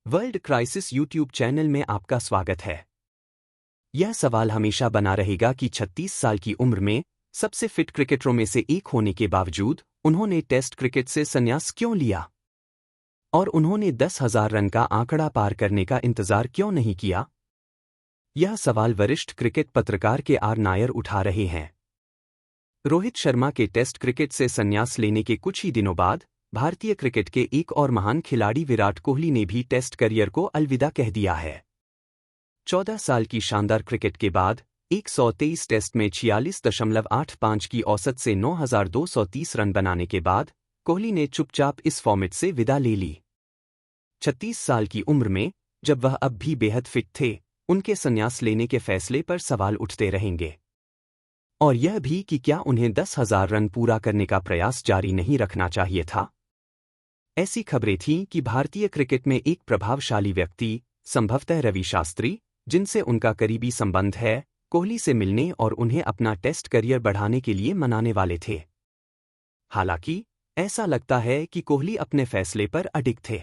World crisis YouTube channel में आपका स्वागत है। यह सवाल हमेशा बना रहेगा कि 36 साल की उम्र में सबसे फिट क्रिकेटरों में से एक होने के बावजूद उन्होंने टेस्ट क्रिकेट से संन्यास क्यों लिया और उन्होंने 10,000 रन का आंकड़ा पार करने का इंतजार क्यों नहीं किया। यह सवाल वरिष्ठ क्रिकेट पत्रकार के आर नायर उठा रहे हैं। रोहित शर्मा के टेस्ट क्रिकेट से संन्यास लेने के कुछ ही दिनों बाद भारतीय क्रिकेट के एक और महान खिलाड़ी विराट कोहली ने भी टेस्ट करियर को अलविदा कह दिया है। 14 साल की शानदार क्रिकेट के बाद 123 टेस्ट में 46.85 की औसत से 9,230 रन बनाने के बाद कोहली ने चुपचाप इस फॉर्मेट से विदा ले ली। 36 साल की उम्र में जब वह अब भी बेहद फिट थे, उनके संन्यास लेने के फैसले पर सवाल उठते रहेंगे। और यह भी कि क्या उन्हें 10,000 रन पूरा करने का प्रयास जारी नहीं रखना चाहिए था। ऐसी खबरें थीं कि भारतीय क्रिकेट में एक प्रभावशाली व्यक्ति, संभवतः रवि शास्त्री, जिनसे उनका करीबी संबंध है, कोहली से मिलने और उन्हें अपना टेस्ट करियर बढ़ाने के लिए मनाने वाले थे। हालांकि ऐसा लगता है कि कोहली अपने फैसले पर अडिग थे।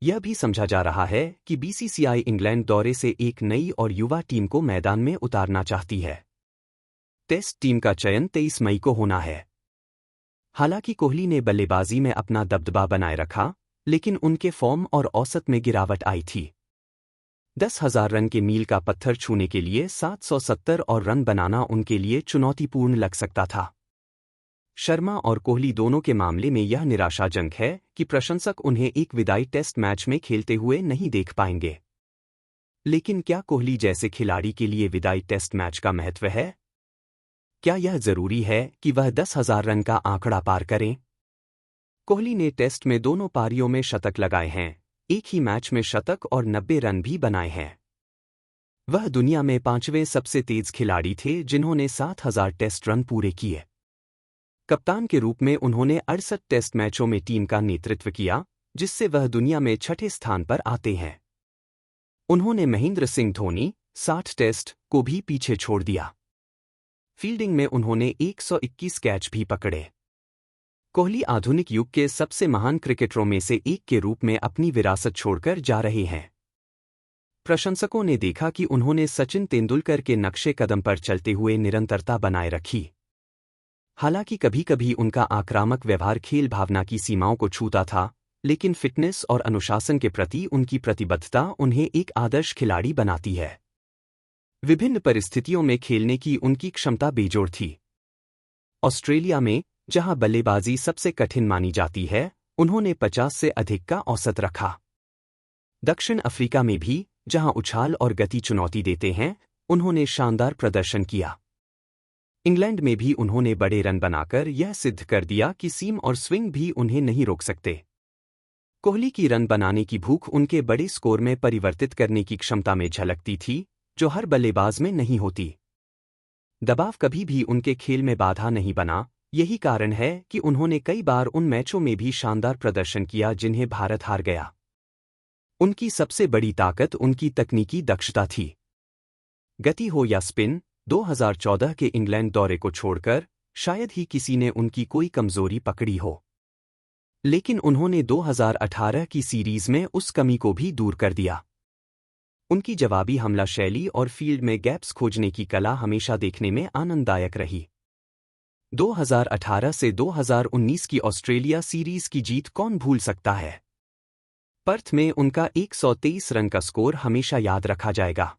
यह भी समझा जा रहा है कि बीसीसीआई इंग्लैंड दौरे से एक नई और युवा टीम को मैदान में उतारना चाहती है। टेस्ट टीम का चयन 23 मई को होना है। हालांकि कोहली ने बल्लेबाजी में अपना दबदबा बनाए रखा, लेकिन उनके फॉर्म और औसत में गिरावट आई थी। 10,000 रन के मील का पत्थर छूने के लिए 770 और रन बनाना उनके लिए चुनौतीपूर्ण लग सकता था। शर्मा और कोहली दोनों के मामले में यह निराशाजनक है कि प्रशंसक उन्हें एक विदाई टेस्ट मैच में खेलते हुए नहीं देख पाएंगे। लेकिन क्या कोहली जैसे खिलाड़ी के लिए विदाई टेस्ट मैच का महत्व है? क्या यह जरूरी है कि वह 10,000 रन का आंकड़ा पार करें? कोहली ने टेस्ट में दोनों पारियों में शतक लगाए हैं, एक ही मैच में शतक और 90 रन भी बनाए हैं। वह दुनिया में 5वें सबसे तेज खिलाड़ी थे जिन्होंने 7,000 टेस्ट रन पूरे किए। कप्तान के रूप में उन्होंने 68 टेस्ट मैचों में टीम का नेतृत्व किया, जिससे वह दुनिया में 6ठे स्थान पर आते हैं। उन्होंने महेंद्र सिंह धोनी 60 टेस्ट को भी पीछे छोड़ दिया। फील्डिंग में उन्होंने 121 कैच भी पकड़े। कोहली आधुनिक युग के सबसे महान क्रिकेटरों में से एक के रूप में अपनी विरासत छोड़कर जा रहे हैं। प्रशंसकों ने देखा कि उन्होंने सचिन तेंदुलकर के नक्शे कदम पर चलते हुए निरंतरता बनाए रखी। हालांकि कभी-कभी उनका आक्रामक व्यवहार खेल भावना की सीमाओं को छूता था, लेकिन फिटनेस और अनुशासन के प्रति उनकी प्रतिबद्धता उन्हें एक आदर्श खिलाड़ी बनाती है। विभिन्न परिस्थितियों में खेलने की उनकी क्षमता बेजोड़ थी। ऑस्ट्रेलिया में, जहां बल्लेबाजी सबसे कठिन मानी जाती है, उन्होंने 50 से अधिक का औसत रखा। दक्षिण अफ्रीका में भी, जहां उछाल और गति चुनौती देते हैं, उन्होंने शानदार प्रदर्शन किया। इंग्लैंड में भी उन्होंने बड़े रन बनाकर यह सिद्ध कर दिया कि सीम और स्विंग भी उन्हें नहीं रोक सकते। कोहली की रन बनाने की भूख उनके बड़े स्कोर में परिवर्तित करने की क्षमता में झलकती थी, जो हर बल्लेबाज में नहीं होती। दबाव कभी भी उनके खेल में बाधा नहीं बना। यही कारण है कि उन्होंने कई बार उन मैचों में भी शानदार प्रदर्शन किया जिन्हें भारत हार गया। उनकी सबसे बड़ी ताकत उनकी तकनीकी दक्षता थी। गति हो या स्पिन, 2014 के इंग्लैंड दौरे को छोड़कर शायद ही किसी ने उनकी कोई कमजोरी पकड़ी हो। लेकिन उन्होंने 2018 की सीरीज में उस कमी को भी दूर कर दिया। उनकी जवाबी हमला शैली और फील्ड में गैप्स खोजने की कला हमेशा देखने में आनंददायक रही। 2018 से 2019 की ऑस्ट्रेलिया सीरीज की जीत कौन भूल सकता है। पर्थ में उनका 123 रन का स्कोर हमेशा याद रखा जाएगा।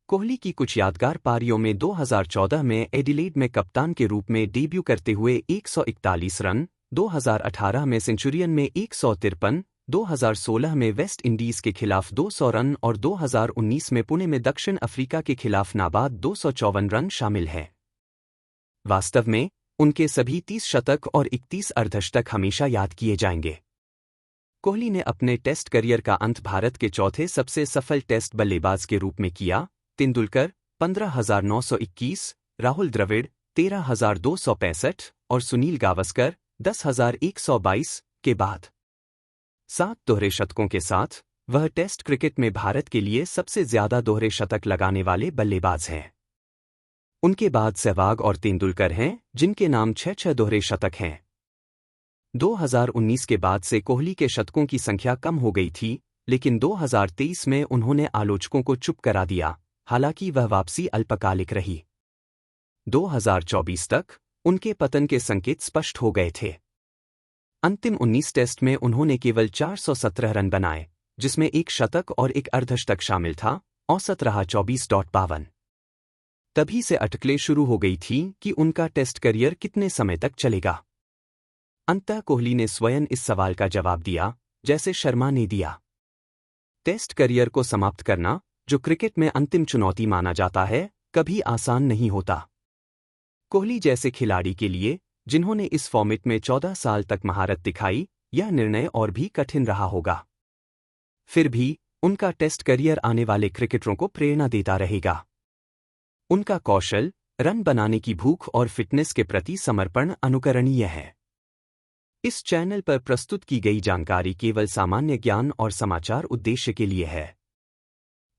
कोहली की कुछ यादगार पारियों में 2014 में एडिलेड में कप्तान के रूप में डेब्यू करते हुए 141 रन, 2018 में सेंचुरियन में 153, 2016 में वेस्ट इंडीज के खिलाफ 200 रन और 2019 में पुणे में दक्षिण अफ्रीका के खिलाफ नाबाद 254 रन शामिल हैं। वास्तव में उनके सभी 30 शतक और 31 अर्धशतक हमेशा याद किए जाएंगे। कोहली ने अपने टेस्ट करियर का अंत भारत के चौथे सबसे सफल टेस्ट बल्लेबाज के रूप में किया। तेंदुलकर 15,921, राहुल द्रविड़ 13,265 और सुनील गावस्कर 10,122 के बाद 7 दोहरे शतकों के साथ वह टेस्ट क्रिकेट में भारत के लिए सबसे ज्यादा दोहरे शतक लगाने वाले बल्लेबाज हैं। उनके बाद सहवाग और तेंदुलकर हैं, जिनके नाम 6 दोहरे शतक हैं। 2019 के बाद से कोहली के शतकों की संख्या कम हो गई थी, लेकिन 2023 में उन्होंने आलोचकों को चुप करा दिया, हालांकि वह वापसी अल्पकालिक रही। 2024 तक उनके पतन के संकेत स्पष्ट हो गए थे। अंतिम 19 टेस्ट में उन्होंने केवल 417 रन बनाए, जिसमें एक शतक और एक अर्धशतक शामिल था। औसत रहा 24.52। तभी से अटकलें शुरू हो गई थी कि उनका टेस्ट करियर कितने समय तक चलेगा। अंततः कोहली ने स्वयं इस सवाल का जवाब दिया, जैसे शर्मा ने दिया। टेस्ट करियर को समाप्त करना, जो क्रिकेट में अंतिम चुनौती माना जाता है, कभी आसान नहीं होता। कोहली जैसे खिलाड़ी के लिए, जिन्होंने इस फॉर्मेट में 14 साल तक महारत दिखाई, यह निर्णय और भी कठिन रहा होगा। फिर भी उनका टेस्ट करियर आने वाले क्रिकेटरों को प्रेरणा देता रहेगा। उनका कौशल, रन बनाने की भूख और फिटनेस के प्रति समर्पण अनुकरणीय है। इस चैनल पर प्रस्तुत की गई जानकारी केवल सामान्य ज्ञान और समाचार उद्देश्य के लिए है।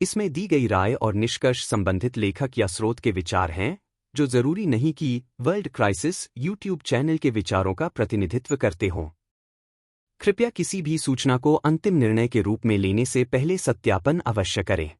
इसमें दी गई राय और निष्कर्ष संबंधित लेखक या स्रोत के विचार हैं, जो जरूरी नहीं कि वर्ल्ड क्राइसिस यूट्यूब चैनल के विचारों का प्रतिनिधित्व करते हों। कृपया किसी भी सूचना को अंतिम निर्णय के रूप में लेने से पहले सत्यापन अवश्य करें।